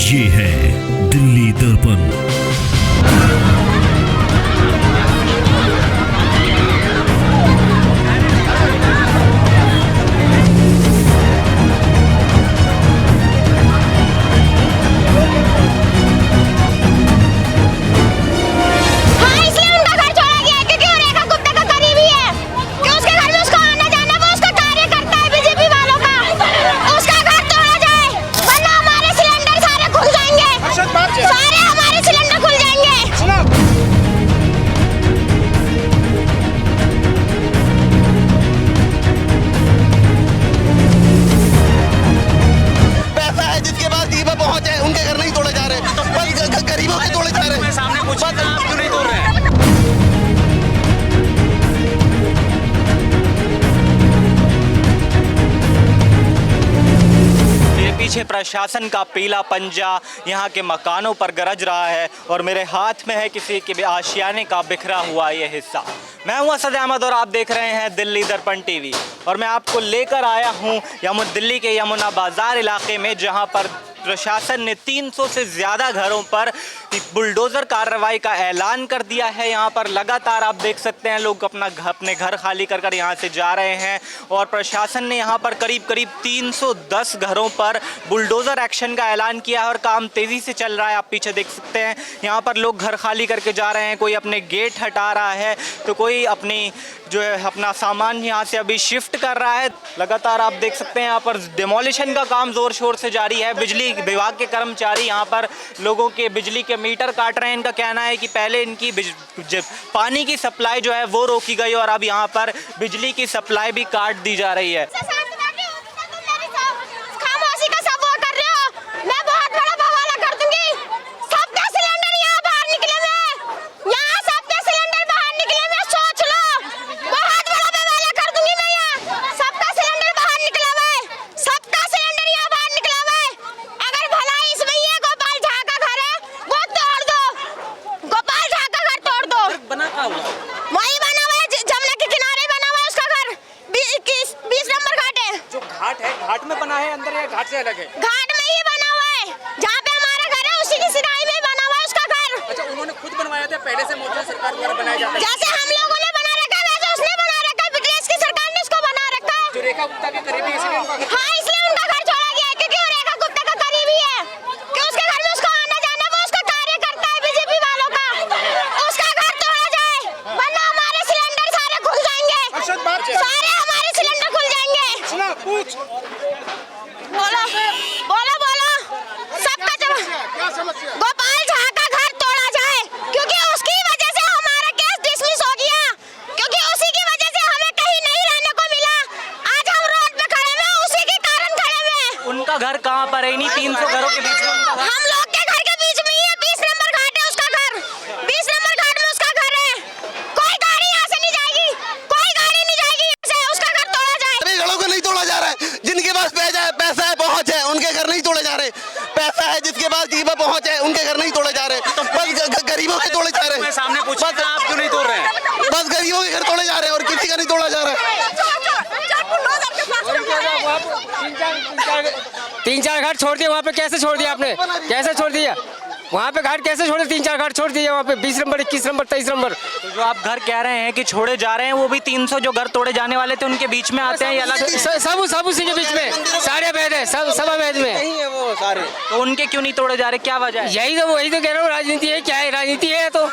ये है दिल्ली दर्पण। पीछे प्रशासन का पीला पंजा यहाँ के मकानों पर गरज रहा है और मेरे हाथ में है किसी के भी आशियाने का बिखरा हुआ ये हिस्सा। मैं हूँ असद अहमद और आप देख रहे हैं दिल्ली दर्पण टीवी और मैं आपको लेकर आया हूँ दिल्ली के यमुना बाजार इलाके में, जहाँ पर प्रशासन ने 300 से ज़्यादा घरों पर बुलडोज़र कार्रवाई का ऐलान कर दिया है। यहाँ पर लगातार आप देख सकते हैं लोग अपने घर खाली कर कर यहाँ से जा रहे हैं और प्रशासन ने यहाँ पर करीब 310 घरों पर बुलडोज़र एक्शन का ऐलान किया है और काम तेज़ी से चल रहा है। आप पीछे देख सकते हैं यहाँ पर लोग घर खाली करके जा रहे हैं, कोई अपने गेट हटा रहा है तो कोई अपना सामान यहाँ से अभी शिफ्ट कर रहा है। लगातार आप देख सकते हैं यहाँ पर डिमोलिशन का काम ज़ोर शोर से जारी है। बिजली विभाग के कर्मचारी यहाँ पर लोगों के बिजली के मीटर काट रहे हैं। इनका कहना है कि पहले इनकी पानी की सप्लाई जो है वो रोकी गई और अब यहाँ पर बिजली की सप्लाई भी काट दी जा रही है। घाट में बना है अंदर या घाट से अलग है? घाट में ही बना हुआ है, जहाँ पे हमारा घर है उसी की सिराई में बना हुआ है उसका घर। अच्छा, उन्होंने खुद बनवाया था, पहले से मौजूदा सरकार द्वारा बनाया जाता है? जैसे हम लोगों ने बना रखा है वैसे उसने बना रखा है, ब्रिटिश की सरकार ने उसको बना रखा है। जो रेखा गुप्ता के करीबी इसलिए हाँ, इसलिए उनका घर छोड़ा गया है क्योंकि वो रेखा गुप्ता का करीबी है, कि उसके घर में उसको आना जाना, वो उसका कार्य करता है बीजेपी वालों का। उसका घर तोड़ा जाए वरना हमारे सिलेंडर सारे खुल जाएंगे, सारे हमारे सिलेंडर खुल जाएंगे। बोलो सबका जवाब। गोपाल झा का घर तोड़ा जाए क्योंकि उसकी वजह से हमारा केस डिसमिस हो गया, क्योंकि उसी की वजह से हमें कहीं नहीं रहने को मिला। आज हम रोड पे खड़े हुए उसी के कारण खड़े हुए। उनका घर कहाँ पर है? नहीं 300 घरों के बीच में उनका घर? हम लोग के घर के बीच में ही है, 20 नंबर घाट है उसका घर, 20 नंबर घाट में उसका घर है। कोई गाड़ी यहाँ से नहीं जाएगी, कोई गाड़ी नहीं जाएगी यहाँ से, उसका घर तोड़ा जाए। सभी घरों को नहीं तोड़ा जा रहा है, जिनके पास पैसा है पहुंच है उनके घर नहीं तोड़े जा रहे। पैसा है जिसके पास जीवा पहुंच है उनके घर नहीं तोड़े जा रहे, बस गरीबों के तोड़े जा रहे हैं। सामने पूछा था, आप क्यों नहीं तोड़ रहे हैं? बस गरीबों के घर तोड़े जा रहे हैं और किसी का नहीं तोड़ा जा रहा है। 3-4 घाट छोड़ दिए वहाँ पे। कैसे छोड़ दिया आपने? कैसे छोड़ दिया वहाँ पे घाट? कैसे छोड़े? 3-4 घाट छोड़ दिए वहाँ पे, 20 नंबर, 21 नंबर, 23 नंबर। तो जो आप घर कह रहे हैं कि छोड़े जा रहे हैं, वो भी 300 जो घर तोड़े जाने वाले थे उनके बीच में आते हैं या अलग? सब उसी के बीच में, सारे अवैध है, सब अवैध में है वो सारे। तो उनके क्यों नहीं तोड़े जा रहे, क्या वजह है? वही तो कह रहा हूँ, राजनीति है। क्या है? राजनीति है तो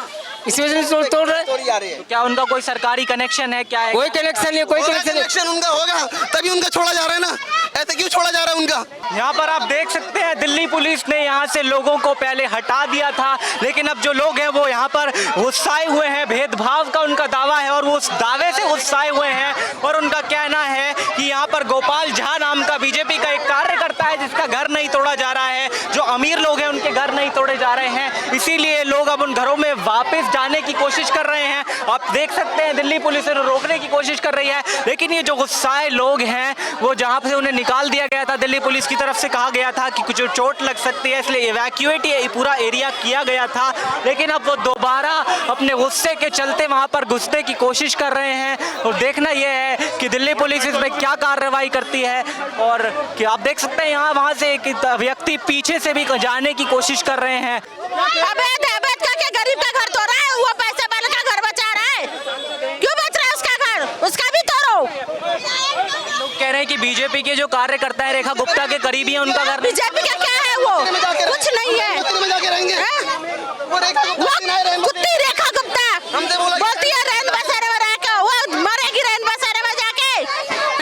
इस वजह से तोड़ रहे हैं। तो क्या उनका कोई सरकारी कनेक्शन है? क्या है? कोई कनेक्शन नहीं, कोई कनेक्शन उनका होगा तभी उनका छोड़ा जा रहा है ना, ऐसे क्यों छोड़ा जा रहा है उनका? यहाँ पर आप देख सकते हैं दिल्ली पुलिस ने यहाँ से लोगों को पहले हटा दिया था, लेकिन अब जो लोग हैं वो यहाँ पर गुस्साए हुए हैं। भेदभाव का उनका दावा है और वो उस दावे से गुस्साए हुए हैं और उनका कहना है कि यहाँ पर गोपाल झा नाम का बीजेपी का एक कार्यकर्ता है जिसका घर नहीं तोड़ा जा रहा है। जो अमीर लोग हैं उनके घर नहीं तोड़े जा रहे हैं, इसीलिए लोग अब उन घरों में वापस जाने की कोशिश कर रहे हैं। आप देख सकते हैं दिल्ली पुलिस उन्हें रोकने की कोशिश कर रही है, लेकिन ये जो गुस्साए लोग हैं वो जहाँ से उन्हें निकाल दिया गया था, दिल्ली पुलिस की तरफ से कहा गया था कि कुछ चोट लग सकती है, इसलिए इवैक्यूएट ये पूरा एरिया किया गया था, लेकिन अब वो दोबारा अपने गुस्से के चलते वहाँ पर घुसने की कोशिश कर रहे हैं। और देखना यह है कि दिल्ली पुलिस इसमें क्या कार्रवाई करती है। और कि आप देख सकते हैं यहाँ वहाँ से एक व्यक्ति पीछे से भी जाने की कोशिश कर रहे हैं। अवैध अवैध का क्या गरीब का घर तोड़ा है, वो पैसे वाले का घर बचा रहा है, क्यों बच रहा है उसका घर, उसका भी तोड़ो। लोग कह रहे हैं कि बीजेपी के जो कार्यकर्ता है रेखा गुप्ता के करीबी है, उनका घर बीजेपी का क्या है, वो कुछ नहीं है। कुत्ती रेखा गुप्ता बोलती है रैन बसेरे में रहकर, वो मरेगी रैन बसेरे में जाके।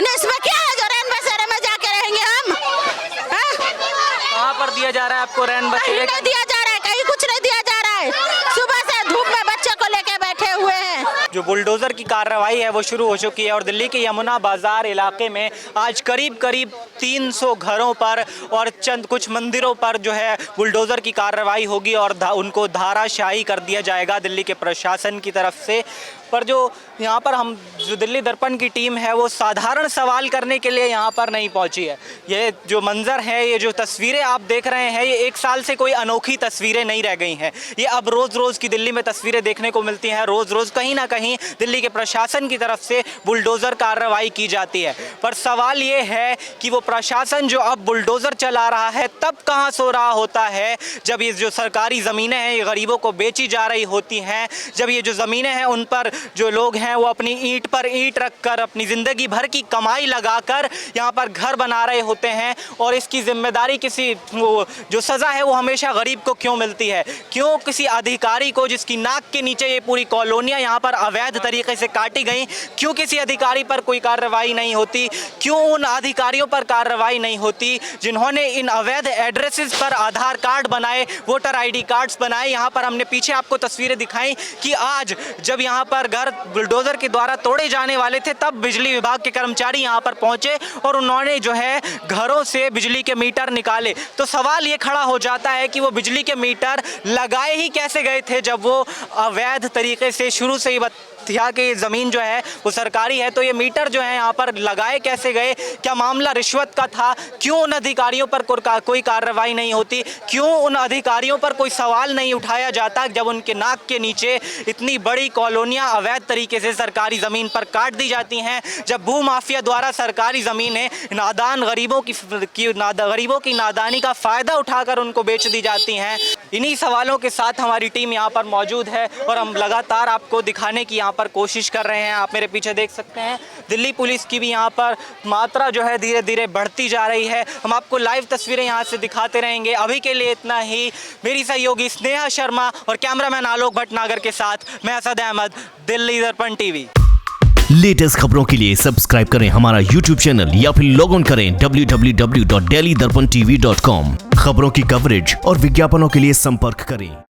इसमें क्या है जो रैन बसेरे में जाके रहेंगे हम? कहाँ पर दिया जा रहा है आपको रैन बसेरे? नहीं दिया जा रहा है, कहीं कुछ नहीं दिया जा रहा है। सुबह से धूप में बच्चे को लेके बैठे हुए हैं। जो बुलडोजर की कार्रवाई है वो शुरू हो चुकी है और दिल्ली के यमुना बाजार इलाके में आज करीब 300 घरों पर और चंद कुछ मंदिरों पर जो है बुलडोजर की कार्रवाई होगी और उनको धाराशाही कर दिया जाएगा दिल्ली के प्रशासन की तरफ से। पर जो यहाँ पर हम जो दिल्ली दर्पण की टीम है वो साधारण सवाल करने के लिए यहाँ पर नहीं पहुँची है। ये जो मंजर है, ये जो तस्वीरें आप देख रहे हैं, ये एक साल से कोई अनोखी तस्वीरें नहीं रह गई हैं। ये अब रोज़ रोज़ की दिल्ली में तस्वीरें देखने को मिलती हैं। रोज़ रोज़ कहीं ना कहीं दिल्ली के प्रशासन की तरफ से बुलडोज़र कार्रवाई की जाती है। पर सवाल ये है कि वो प्रशासन जो अब बुलडोज़र चला रहा है तब कहाँ सो रहा होता है जब ये जो सरकारी ज़मीनें हैं ये गरीबों को बेची जा रही होती हैं, जब ये जो ज़मीनें हैं उन पर जो लोग हैं वो अपनी ईंट पर ईंट रखकर अपनी ज़िंदगी भर की कमाई लगाकर यहाँ पर घर बना रहे होते हैं। और इसकी जिम्मेदारी किसी वो जो सज़ा है वो हमेशा गरीब को क्यों मिलती है? क्यों किसी अधिकारी को जिसकी नाक के नीचे ये पूरी कॉलोनियाँ यहाँ पर अवैध तरीके से काटी गई, क्यों किसी अधिकारी पर कोई कार्रवाई नहीं होती? क्यों उन अधिकारियों पर कार्रवाई नहीं होती जिन्होंने इन अवैध एड्रेसेस पर आधार कार्ड बनाए, वोटर ID कार्ड्स बनाए? यहाँ पर हमने पीछे आपको तस्वीरें दिखाई कि आज जब यहाँ पर घर बुलडोजर के द्वारा तोड़े जाने वाले थे तब बिजली विभाग के कर्मचारी यहाँ पर पहुंचे और उन्होंने जो है घरों से बिजली के मीटर निकाले। तो सवाल ये खड़ा हो जाता है कि वो बिजली के मीटर लगाए ही कैसे गए थे जब वो अवैध तरीके से शुरू से ही यहाँ की ज़मीन जो है वो सरकारी है, तो ये मीटर जो है यहाँ पर लगाए कैसे गए? क्या मामला रिश्वत का था? क्यों उन अधिकारियों पर कोई कार्रवाई नहीं होती? क्यों उन अधिकारियों पर कोई सवाल नहीं उठाया जाता जब उनके नाक के नीचे इतनी बड़ी कॉलोनियाँ अवैध तरीके से सरकारी ज़मीन पर काट दी जाती हैं? जब भू माफिया द्वारा सरकारी ज़मीनें नादान गरीबों की नादानी का फ़ायदा उठाकर उनको बेच दी जाती हैं। इन्हीं सवालों के साथ हमारी टीम यहाँ पर मौजूद है और हम लगातार आपको दिखाने की यहाँ पर कोशिश कर रहे हैं। आप मेरे पीछे देख सकते हैं दिल्ली पुलिस की भी यहाँ पर मात्रा जो है धीरे धीरे बढ़ती जा रही है। हम आपको लाइव तस्वीरें यहाँ से दिखाते रहेंगे। अभी के लिए इतना ही। मेरी सहयोगी स्नेहा शर्मा और कैमरामैन आलोक भटनागर के साथ मैं असद अहमद, दिल्ली दर्पण टीवी। लेटेस्ट खबरों के लिए सब्सक्राइब करें हमारा YouTube चैनल या फिर लॉग ऑन करें www.delhidarpantv.com। खबरों की कवरेज और विज्ञापनों के लिए संपर्क करें।